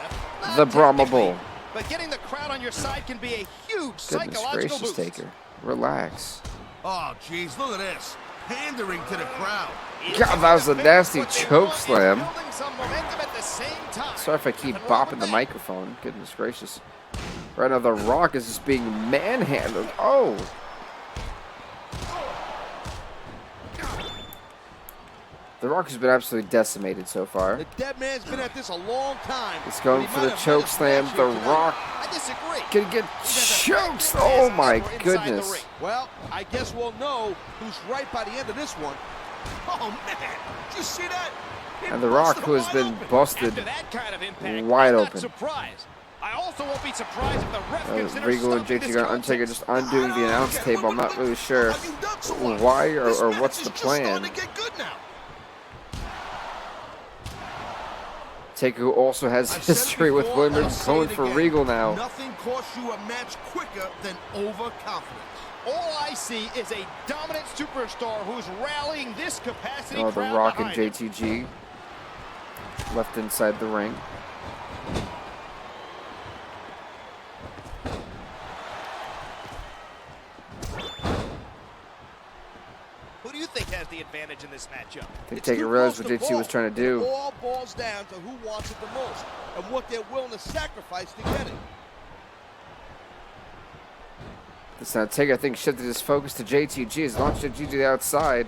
the Brahma Bull. But getting the crowd on your side can be a huge Goodness psychological gracious, boost. Taker. Relax. Oh, jeez, look at this. Pandering to the crowd. God, that was a nasty choke slam. Building some momentum at the same time. Sorry if I keep bopping the microphone. Goodness gracious. Right now, The Rock is just being manhandled. Oh. The Rock has been absolutely decimated so far. The Dead Man's been at this a long time. He's going for the choke slam. The Rock I disagree. can get choked. Oh my goodness. Well, I guess we'll know who's right by the end of this one. Oh, man. Did you see that? And The Rock, who has been busted After that kind of impact, wide I'm not open. surprised. I also won't be surprised if the ref considers Regal and stopping JT this got Undertaker contest. just undoing the announce table. I'm not really sure why or what's the plan. Taker, who also has history with women, going for Regal now. Nothing costs you a match quicker than overconfidence. All I see is a dominant superstar who's rallying this capacity Oh, The crowd Rock and behind him. JTG left inside the ring. Who do you think has the advantage in this matchup? I think Taker realized what JT was trying to do. It all boils down to who wants it the most and what they're willing to sacrifice to get it. It's not Taker, I think, shifted his focus to JTG. As launched JTG to the outside.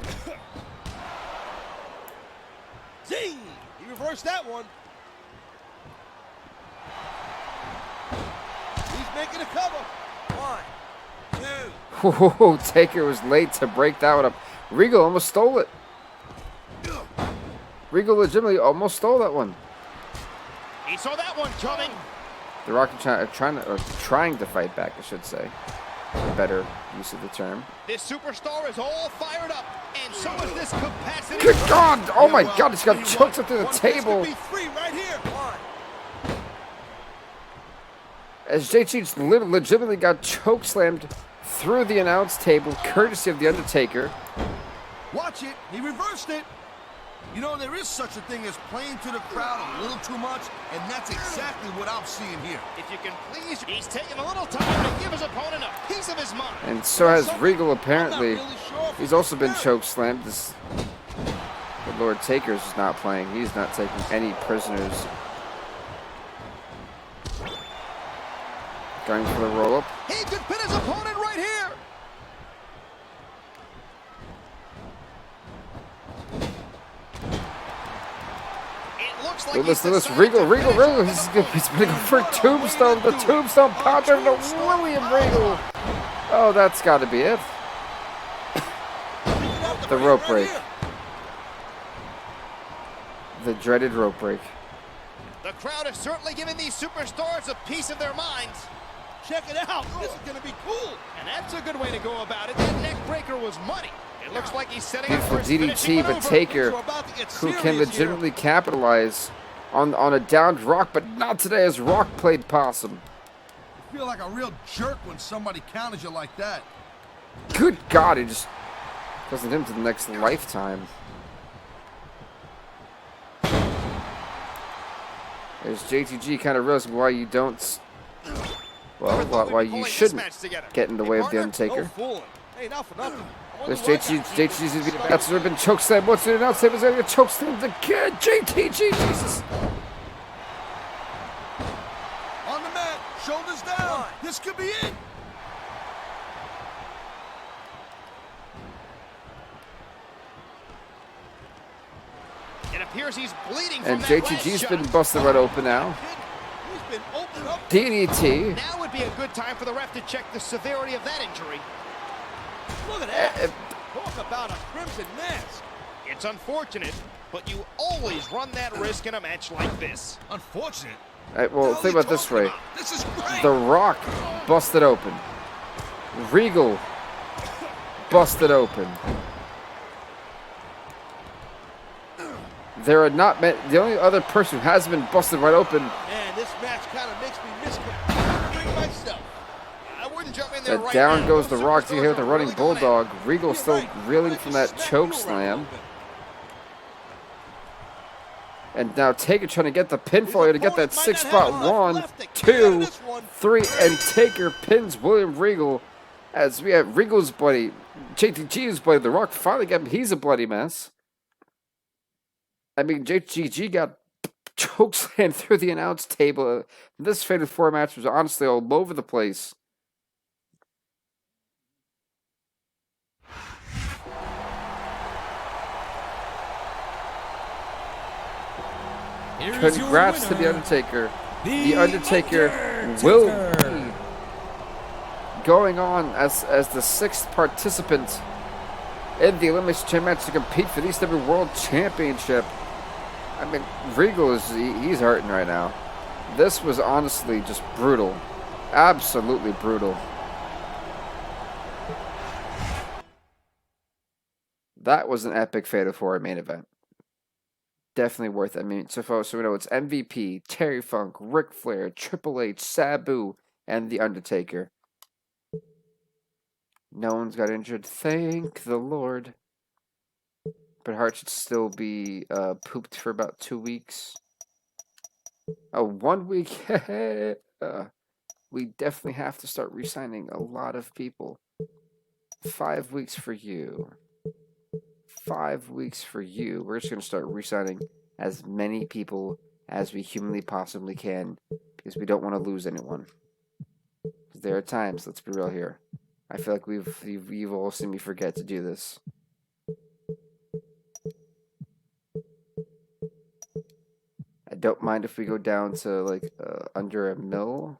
Zing! He reversed that one. He's making a cover. 1, 2. Whoa, Taker was late to break that one up. Regal almost stole it. Regal legitimately almost stole that one. He saw that one coming. The Rock trying to fight back, I should say. A better use of the term. This superstar is all fired up, and so is this capacity. Good God! Oh my God, he's got choked up to the table. Be free right here. 1. As JT legitimately got choke slammed through the announce table, courtesy of The Undertaker. Watch it. He reversed it. You know, there is such a thing as playing to the crowd a little too much, and that's exactly what I'm seeing here. If you can please, he's taking a little time to give his opponent a piece of his mind. And so has Regal, apparently. He's also been choke slammed. But Lord Taker's is not playing. He's not taking any prisoners. Going for the roll-up. He could pin his opponent right here. It looks like Listen to this. Regal. He's going to go for a tombstone. The tombstone pouncer to William Regal. Oh, that's got to be it. The rope break. The dreaded rope break. The crowd is certainly giving these superstars a piece of their minds. Check it out. This is going to be cool. And that's a good way to go about it. That neck breaker was money. It looks like he's setting up for his DDT, but Taker, who can legitimately capitalize on a downed Rock, but not today as Rock played possum. You feel like a real jerk when somebody counters you like that. Good God, he just doesn't him to the next lifetime. There's JTG kind of realizing why you don't, well, why you shouldn't get in the way of The Undertaker. There's JTG's gonna be the best. There's been chokeslam. What's the announce table? Is gonna get chokeslammed again. JTG, Jesus. On the mat, shoulders down. This could be it. It appears he's bleeding And from that JTG's last been shot. busted right open now. He's been opened up. DDT. Now would be a good time for the ref to check the severity of that injury. Look at that. Talk about a crimson mask. It's unfortunate, but you always run that risk in a match like this. Unfortunate. Well, think about it this way. This is great. The Rock busted open. Regal busted open. There are not many. The only other person who has been busted right open. Man, this match kind of makes me misconstruct myself. I wouldn't jump in there That right down now. goes the Those Rock to superstars here with the are running really going at it. bulldog. Regal still Right. reeling from that choke slam. And now Taker trying to get the pinfall here to get that 6-spot. 1, 2, 3, and Taker pins William Regal. As we have Regal's buddy, JTG's buddy, The Rock finally got him. He's a bloody mess. I mean, JTG got chokeslammed through the announce table. This Fatal 4 match was honestly all over the place. Congrats to The Undertaker. The Undertaker will be going on as the 6th participant in the Elimination Chamber match to compete for the ECW World Championship. I mean, Regal he's hurting right now. This was honestly just brutal. Absolutely brutal. That was an epic Fatal 4 main event. Definitely worth it. I mean, so we know it's MVP, Terry Funk, Ric Flair, Triple H, Sabu, and The Undertaker. No one's got injured. Thank the Lord. But Hart should still be pooped for about 2 weeks. Oh, 1 week. We definitely have to start re-signing a lot of people. 5 weeks for you. 5 weeks for you. We're just going to start re-signing as many people as we humanly possibly can because we don't want to lose anyone. There are times, let's be real here. I feel like you've all seen me forget to do this. I don't mind if we go down to like under 1 mil,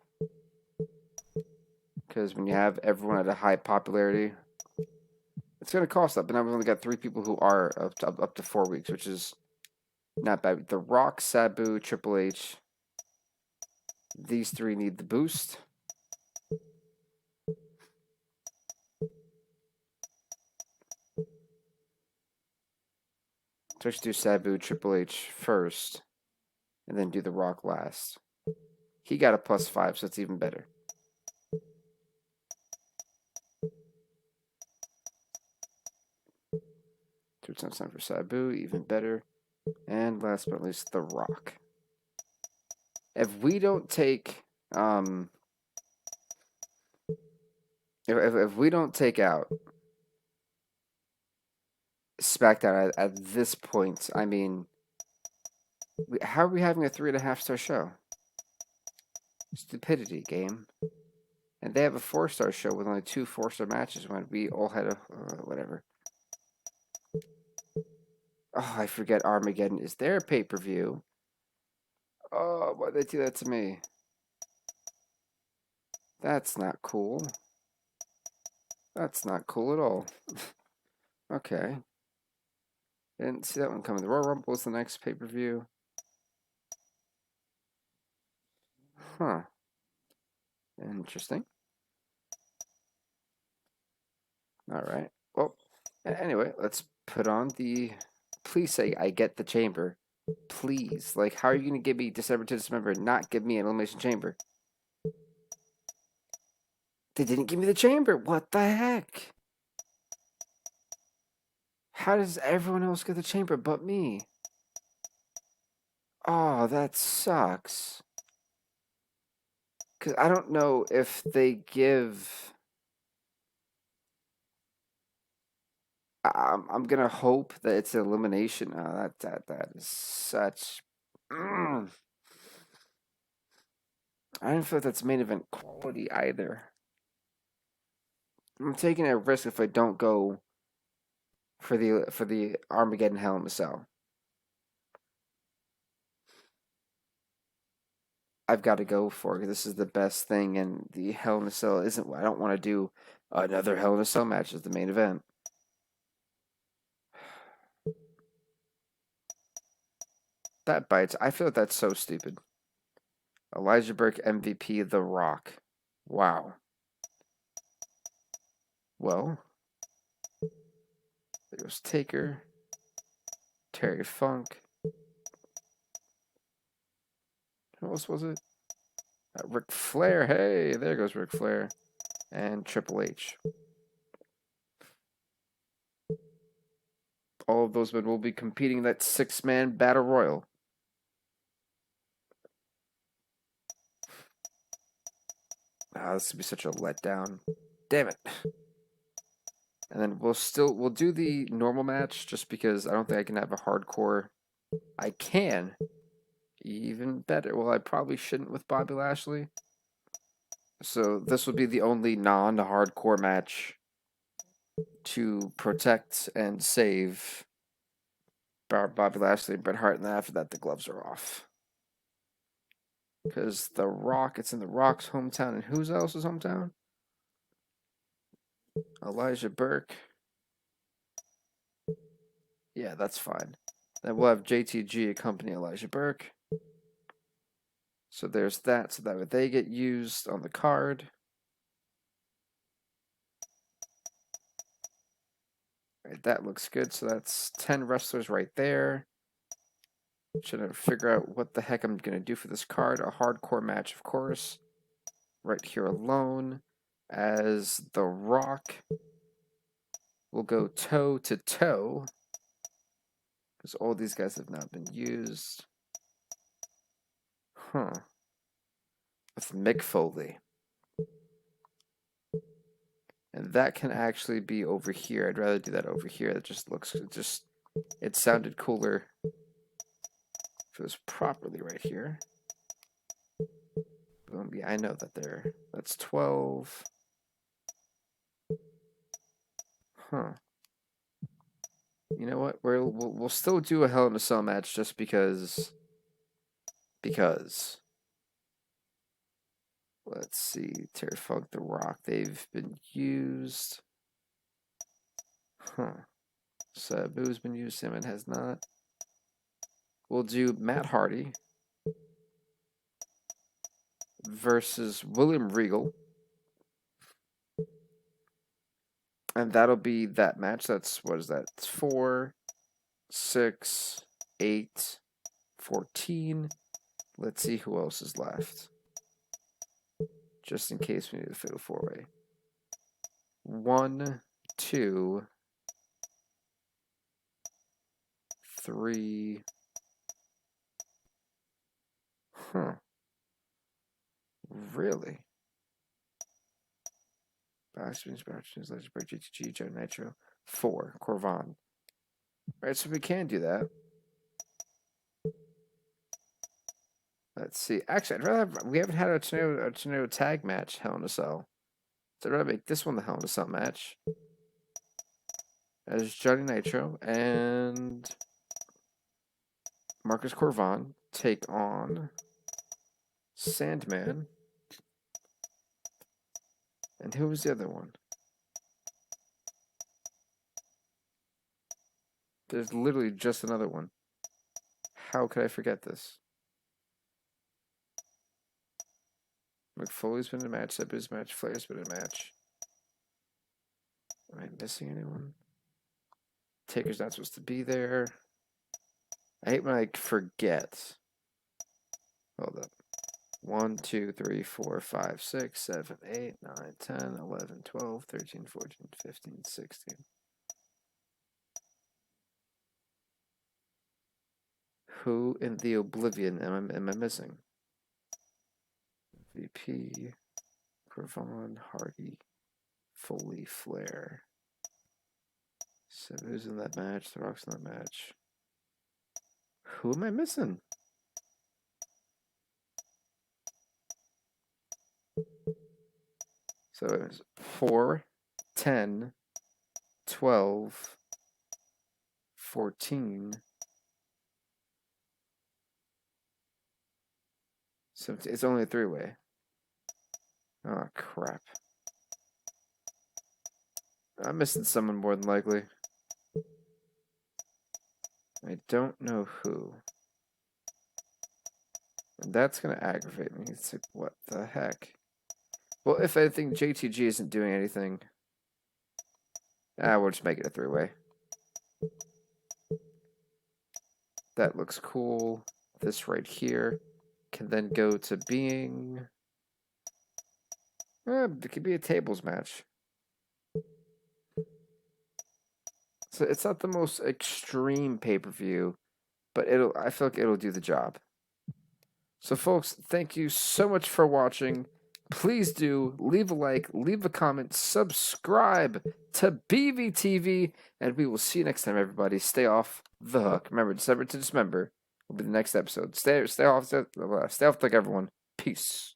because when you have everyone at a high popularity, it's going to cost that. But now we've only got 3 people who are up to 4 weeks, which is not bad. The Rock, Sabu, Triple H. These 3 need the boost. So let's do Sabu, Triple H first, and then do The Rock last. He got a +5, so it's even better. Two times time for Sabu, even better. And last but not least, The Rock. If we don't take, if we don't take out SmackDown at this point, I mean, how are we having a 3.5-star show? Stupidity, game. And they have a 4-star show with only 2 4-star matches when we all had a whatever. Oh, I forget Armageddon is their pay-per-view. Oh, why'd they do that to me? That's not cool. That's not cool at all. Okay. Didn't see that one coming. The Royal Rumble is the next pay-per-view. Huh. Interesting. All right. Well, anyway, let's put on the... Please say I get the chamber. Please. Like, how are you going to give me December to December and not give me an Elimination Chamber? They didn't give me the chamber. What the heck? How does everyone else get the chamber but me? Oh, that sucks. Because I don't know if they give... I'm gonna hope that it's an elimination. Oh, that is such... I don't feel like that's main event quality either. I'm taking a risk if I don't go for the Armageddon Hell in a Cell. I've got to go for it. This is the best thing, and the Hell in a Cell isn't. I don't want to do another Hell in a Cell match as the main event. That bites. I feel like that's so stupid. Elijah Burke MVP, The Rock. Wow. Well, there was Taker, Terry Funk. Who else was it? Ric Flair. Hey, there goes Ric Flair. And Triple H. All of those men will be competing in that 6-man battle royal. This would be such a letdown. Damn it. And then we'll do the normal match just because I don't think I can have a hardcore. I can. Even better. Well, I probably shouldn't with Bobby Lashley. So this will be the only non-hardcore match to protect and save Bobby Lashley and Bret Hart, and then after that the gloves are off. Because The Rock, it's in The Rock's hometown, and whose else's hometown? Elijah Burke. Yeah, that's fine. Then we'll have JTG accompany Elijah Burke. So there's that, so that way they get used on the card. Right, that looks good. So that's 10 wrestlers right there. Trying to figure out what the heck I'm going to do for this card. A hardcore match, of course. Right here alone. As The Rock will go toe to toe. Because all these guys have not been used. Huh. With Mick Foley. And that can actually be over here. I'd rather do that over here. That just looks, it sounded cooler if it was properly right here. Boom. Yeah, I know that there. That's 12. Huh. You know what? We'll still do a Hell in a Cell match just because. Let's see. Terry Funk, The Rock. They've been used. Huh. Sabu's been used. Simon has not. We'll do Matt Hardy versus William Regal. And that'll be that match. That's, what is that? It's 4, 6, 8, 14. Let's see who else is left. Just in case we need a fatal 4-way. 1, 2, 3. Huh. Really? Backspin, Legend Break, GTG, Joe Nitro. 4, Corvan. Alright, so we can do that. Let's see. Actually, I'd rather have, we haven't had a tornado tag match, Hell in a Cell. So I'd rather make this one the Hell in a Cell match. As Johnny Nitro and Marcus Corvan take on Sandman. And who was the other one? There's literally just another one. How could I forget this? McFoley's been in a match, Sabu's been in a match, Flair's been in a match. Am I missing anyone? Taker's not supposed to be there. I hate when I forget. Hold up. 1, 2, 3, 4, 5, 6, 7, 8, 9, 10, 11, 12, 13, 14, 15, 16. Who in the oblivion am I missing? VP, Gravon, Hardy, Foley, Flair. So who's in that match? The Rock's in that match. Who am I missing? So it was 4, 10, 12, 14, 17. It's only a three-way. Oh, crap. I'm missing someone more than likely. I don't know who. And that's going to aggravate me. It's like, what the heck? Well, if I think JTG isn't doing anything, we'll just make it a three-way. That looks cool. This right here can then go to being... it could be a tables match. So it's not the most extreme pay-per-view, but I feel like it'll do the job. So folks, thank you so much for watching. Please do leave a like, leave a comment, subscribe to BVTV, and we will see you next time, everybody. Stay off the hook. Remember, December to Dismember will be the next episode. Stay off the hook, everyone. Peace.